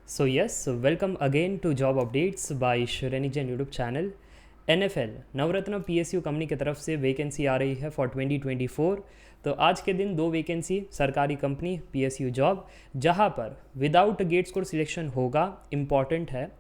Welcome again to Job Updates by Shreni Jain YouTube channel. NFL Navratna PSU company की तरफ से vacancy आ रही है फॉर 2024। तो आज के दिन 2 वैकेंसी सरकारी कंपनी PSU जॉब, जहां पर विदाउट गेट स्कोर सिलेक्शन होगा, इम्पॉर्टेंट है।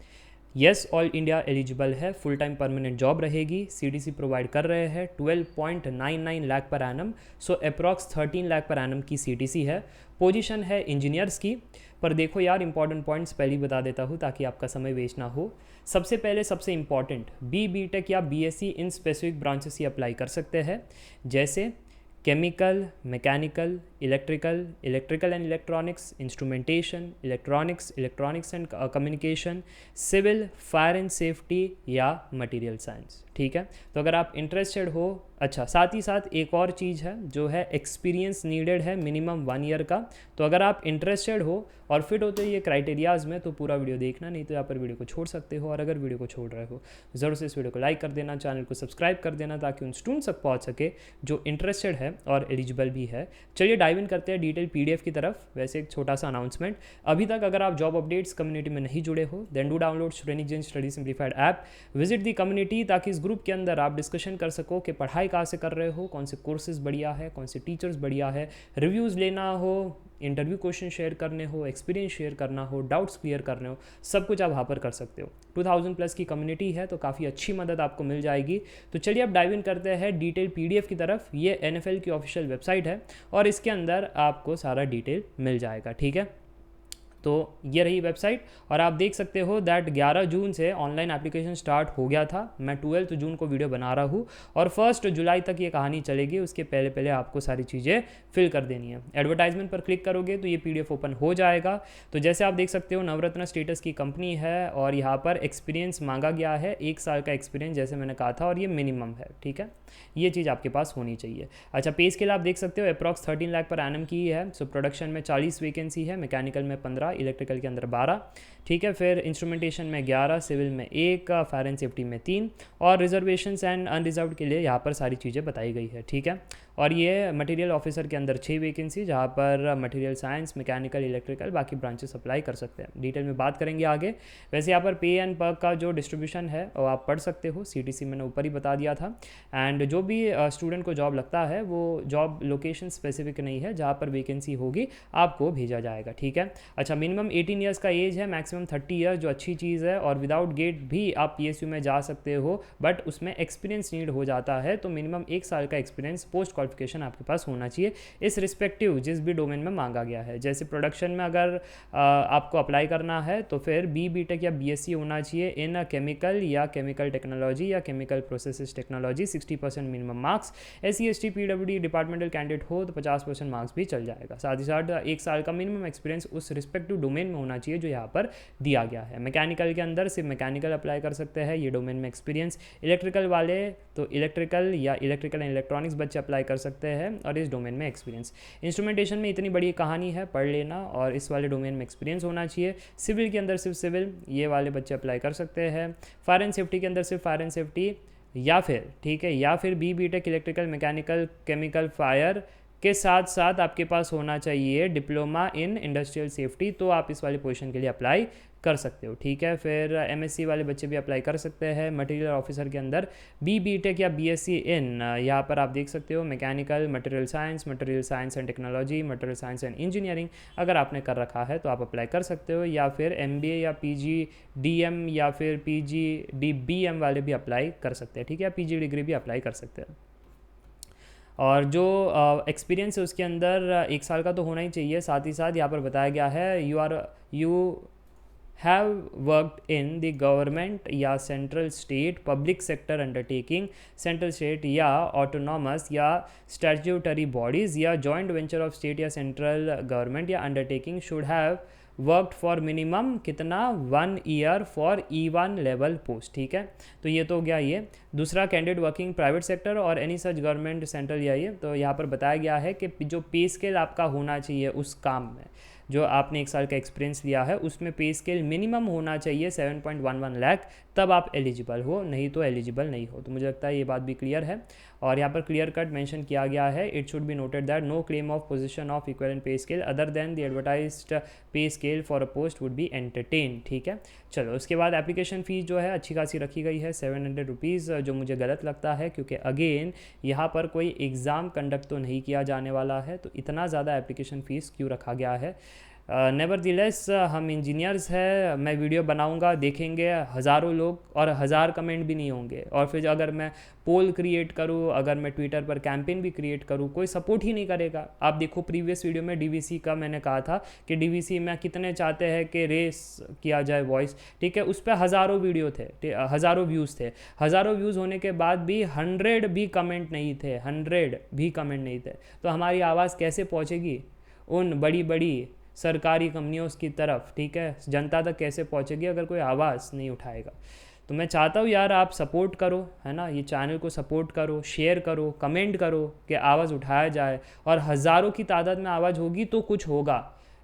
येस, ऑल इंडिया एलिजिबल है, फुल टाइम परमानेंट जॉब रहेगी, CTC प्रोवाइड कर रहे हैं, 12.99 लाख पर एनम, सो अप्रॉक्स 13 लाख पर एनम की CTC है। पोजीशन है इंजीनियर्स की। पर देखो यार, इंपॉर्टेंट पॉइंट्स पहले ही बता देता हूँ ताकि आपका समय वेस्ट ना हो। सबसे पहले सबसे इंपॉर्टेंट, BTech या BSc इन स्पेसिफिक ब्रांचेस ही अप्लाई कर सकते हैं, जैसे chemical, mechanical, electrical and electronics, instrumentation, electronics and communication, civil, fire and safety या मटेरियल साइंस। ठीक है, तो अगर आप इंटरेस्टेड हो। अच्छा, साथ ही साथ एक और चीज़ है जो है एक्सपीरियंस नीडेड है मिनिमम 1 ईयर का। तो अगर आप इंटरेस्टेड हो और फिट होते ये क्राइटेरियाज में तो पूरा वीडियो देखना, नहीं तो यहाँ पर वीडियो को छोड़ सकते हो। और अगर वीडियो को छोड़ रहे हो, ज़रूर से इस वीडियो को लाइक कर देना, चैनल को सब्सक्राइब कर देना, ताकि उन स्टूडेंट्स तक पहुँच सके जो इंटरेस्टेड है और एलिजिबल भी है। चलिए डाइव इन करते हैं डिटेल PDF की तरफ। वैसे एक छोटा सा अनाउंसमेंट, अभी तक अगर आप जॉब अपडेट्स कम्युनिटी में नहीं जुड़े हो, देन डू डाउनलोड श्रेणी Jain study simplified app, visit the community, ताकि इस ग्रुप के अंदर आप डिस्कशन कर सको कि पढ़ाई कहाँ से कर रहे हो, कौन से कोर्सेज बढ़िया है, कौन से टीचर्स बढ़िया है, रिव्यूज़ लेना हो, इंटरव्यू क्वेश्चन शेयर करने हो, एक्सपीरियंस शेयर करना हो, डाउट्स क्लियर करने हो, सब कुछ आप वहाँ पर कर सकते हो। 2000+ की कम्युनिटी है, तो काफ़ी अच्छी मदद आपको मिल जाएगी। तो चलिए अब डाइव इन करते हैं डिटेल PDF की तरफ। ये NFL की ऑफिशियल वेबसाइट है और इसके अंदर आपको सारा डिटेल मिल जाएगा। ठीक है, तो ये रही वेबसाइट और आप देख सकते हो दैट 11 जून से ऑनलाइन एप्लीकेशन स्टार्ट हो गया था। मैं 12 जून को वीडियो बना रहा हूँ और 1 जुलाई तक ये कहानी चलेगी। उसके पहले पहले आपको सारी चीज़ें फिल कर देनी है। एडवर्टाइजमेंट पर क्लिक करोगे तो ये PDF ओपन हो जाएगा। तो जैसे आप देख सकते हो, नवरत्न स्टेटस की कंपनी है और यहाँ पर एक्सपीरियंस मांगा गया है, 1 साल का एक्सपीरियंस जैसे मैंने कहा था, और ये मिनिमम है। ठीक है, ये चीज़ आपके पास होनी चाहिए। अच्छा, पे स्केल आप देख सकते हो अप्रॉक्स 13 लाख पर एनम की है। सो प्रोडक्शन में 40 वैकेंसी है, मैकेनिकल में 15, इलेक्ट्रिकल के अंदर 12। ठीक है, फिर इंस्ट्रूमेंटेशन में 11, सिविल में 1, फायर एंड सेफ्टी में 3, और रिजर्वेशंस एंड अनरिजर्व्ड के लिए यहाँ पर सारी चीज़ें बताई गई है। ठीक है, और ये मटेरियल ऑफिसर के अंदर 6 वैकेंसी, जहाँ पर मटेरियल साइंस, मैकेनिकल, इलेक्ट्रिकल, बाकी ब्रांचेस अप्लाई कर सकते हैं। डिटेल में बात करेंगे आगे। वैसे यहाँ पर पे एंड पर्क का जो डिस्ट्रीब्यूशन है वो आप पढ़ सकते हो, CTC मैंने ऊपर ही बता दिया था। एंड जो भी स्टूडेंट को जॉब लगता है वो जॉब लोकेशन स्पेसिफिक नहीं है, जहाँ पर वैकेंसी होगी आपको भेजा जाएगा। ठीक है, अच्छा, मिनिमम 18 ईयर्स का एज है, मैक्सिमम 30 ईयर्स, जो अच्छी चीज़ है। और विदाउट गेट भी आप PSU में जा सकते हो, बट उसमें एक्सपीरियंस नीड हो जाता है। तो मिनिमम 1 साल का एक्सपीरियंस पोस्ट क्वालिफिकेशन आपके पास होना चाहिए, इस रिस्पेक्टिव जिस भी डोमेन में मांगा गया है। जैसे प्रोडक्शन में अगर आपको अप्लाई करना है तो फिर BTech या BSc होना चाहिए इन केमिकल या केमिकल टेक्नोलॉजी या chemical processes technology, 60% minimum marks. SC ST PWD departmental candidate हो तो 50% मार्क्स भी चल जाएगा। साथ ही साथ 1 साल का मिनिमम एक्सपीरियंस उस रिस्पेक्टिव डोमेन में होना चाहिए जो यहाँ पर दिया गया है। मैकेनिकल के अंदर सिर्फ मैकेनिकल अप्लाई कर सकते हैं, ये डोमेन में एक्सपीरियंस। इलेक्ट्रिकल वाले तो इलेक्ट्रिकल या इलेक्ट्रिकल एंड इलेक्ट्रॉनिक्स बच्चे अप्लाई कर सकते हैं और इस डोमेन में एक्सपीरियंस। इंस्ट्रूमेंटेशन में इतनी बड़ी कहानी है, पढ़ लेना, और इस वाले डोमेन में एक्सपीरियंस होना चाहिए। सिविल के अंदर सिर्फ सिविल, ये वाले बच्चे अप्लाई कर सकते हैं। फायर एंड सेफ्टी के अंदर सिर्फ फायर एंड सेफ्टी, या फिर ठीक है, या फिर BTech electrical, mechanical, chemical, fire के साथ साथ आपके पास होना चाहिए डिप्लोमा इन इंडस्ट्रियल सेफ्टी, तो आप इस वाले पोजीशन के लिए अप्लाई कर सकते हो। ठीक है, फिर MSc वाले बच्चे भी अप्लाई कर सकते हैं। मटेरियल ऑफिसर के अंदर BTech या BSc इन, यहाँ पर आप देख सकते हो mechanical, material science and technology, material science and engineering अगर आपने कर रखा है तो आप अप्लाई कर सकते हो। या फिर MBA या PGDM या फिर PGDBM वाले भी अप्लाई कर सकते हैं। ठीक है, PG डिग्री भी अप्लाई कर सकते हैं। और जो एक्सपीरियंस है उसके अंदर 1 साल का तो होना ही चाहिए। साथ ही साथ यहाँ पर बताया गया है you have worked in the government या central state public sector undertaking, central state या autonomous या statutory bodies या joint venture of state या central government या undertaking should have worked for minimum कितना 1 year for E1 level post. ठीक है, तो ये तो हो गया ये। दूसरा, कैंडिडेट वर्किंग प्राइवेट सेक्टर और एनी सच गवर्नमेंट सेंट्रल या ये, तो यहाँ पर बताया गया है कि जो पे स्केल आपका होना चाहिए उस काम में, जो आपने 1 साल का एक्सपीरियंस लिया है उसमें पे स्केल मिनिमम होना चाहिए 7.11 लाख, तब आप एलिजिबल हो, नहीं तो एलिजिबल नहीं हो। तो मुझे लगता है ये बात भी क्लियर है। और यहाँ पर क्लियर कट मेंशन किया गया है, it should be noted that no claim of position of equivalent pay scale other than the advertised pay scale for a post would be entertain. ठीक है, चलो उसके बाद एप्लीकेशन फ़ीस जो है अच्छी खासी रखी गई है 700 रुपीज़, जो मुझे गलत लगता है क्योंकि अगेन यहाँ पर कोई एग्ज़ाम कंडक्ट तो नहीं किया जाने वाला है, तो इतना ज़्यादा एप्लीकेशन फ़ीस क्यों रखा गया है। नेवरदिलेस हम इंजीनियर्स हैं, मैं वीडियो बनाऊंगा, देखेंगे हज़ारों लोग और हज़ार कमेंट भी नहीं होंगे, और फिर अगर मैं पोल क्रिएट करूँ, अगर मैं ट्विटर पर कैंपेन भी क्रिएट करूँ, कोई सपोर्ट ही नहीं करेगा। आप देखो प्रीवियस वीडियो में डीवीसी का मैंने कहा था कि डीवीसी में कितने चाहते हैं कि रेस किया जाए वॉइस, ठीक है, उस पर हज़ारों वीडियो थे, हज़ारों व्यूज़ थे, हज़ारों व्यूज़ होने के बाद भी 100 भी कमेंट नहीं थे, 100 भी कमेंट नहीं थे। तो हमारी आवाज़ कैसे पहुँचेगी उन बड़ी बड़ी सरकारी कंपनियों की तरफ, ठीक है, जनता तक कैसे पहुंचेगी अगर कोई आवाज़ नहीं उठाएगा। तो मैं चाहता हूँ यार आप सपोर्ट करो, है ना, ये चैनल को सपोर्ट करो, शेयर करो, कमेंट करो कि आवाज़ उठाया जाए, और हज़ारों की तादाद में आवाज़ होगी तो कुछ होगा,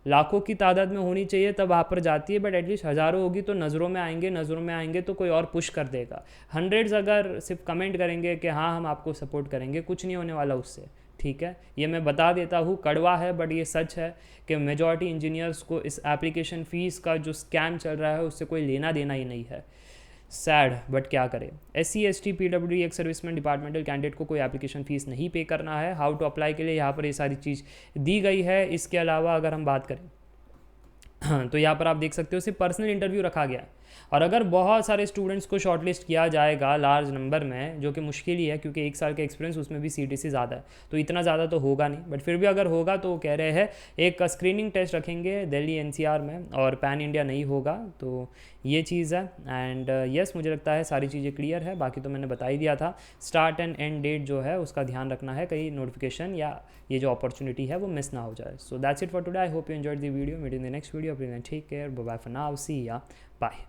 लाखों की तादाद में होनी चाहिए तब वहाँ पर जाती है, बट एटलीस्ट हज़ारों होगी तो नज़रों में आएंगे, नज़रों में आएंगे तो कोई और पुश कर देगा। 100 अगर सिर्फ कमेंट करेंगे कि हाँ हम आपको सपोर्ट करेंगे, कुछ नहीं होने वाला उससे, ठीक है। ये मैं बता देता हूँ, कड़वा है बट ये सच है कि मेजॉरिटी इंजीनियर्स को इस एप्लीकेशन फ़ीस का जो स्कैम चल रहा है उससे कोई लेना देना ही नहीं है। सैड, बट क्या करें। SC ST PWD एक सर्विसमैन डिपार्टमेंटल कैंडिडेट को कोई एप्लीकेशन फ़ीस नहीं पे करना है। हाउ टू अप्लाई के लिए यहाँ पर ये सारी चीज़ दी गई है। इसके अलावा अगर हम बात करें तो यहाँ पर आप देख सकते हो सिर्फ पर्सनल इंटरव्यू रखा गया है, और अगर बहुत सारे स्टूडेंट्स को शॉर्टलिस्ट किया जाएगा लार्ज नंबर में, जो कि मुश्किल ही है क्योंकि 1 साल का एक्सपीरियंस उसमें भी CTC ज़्यादा है, तो इतना ज़्यादा तो होगा नहीं, बट फिर भी अगर होगा तो कह रहे हैं एक स्क्रीनिंग टेस्ट रखेंगे दिल्ली NCR में, और पैन इंडिया नहीं होगा। तो ये चीज़ है। एंड यस मुझे लगता है सारी चीज़ें क्लियर है, बाकी तो मैंने बता ही दिया था। स्टार्ट एंड एंड डेट जो है उसका ध्यान रखना है, कहीं नोटिफिकेशन या ये जो अपॉर्चुनिटी है वो मिस ना हो जाए। So that's it for today, I hope you enjoyed the video, meet in the next video, take care, bye for now, see ya bye.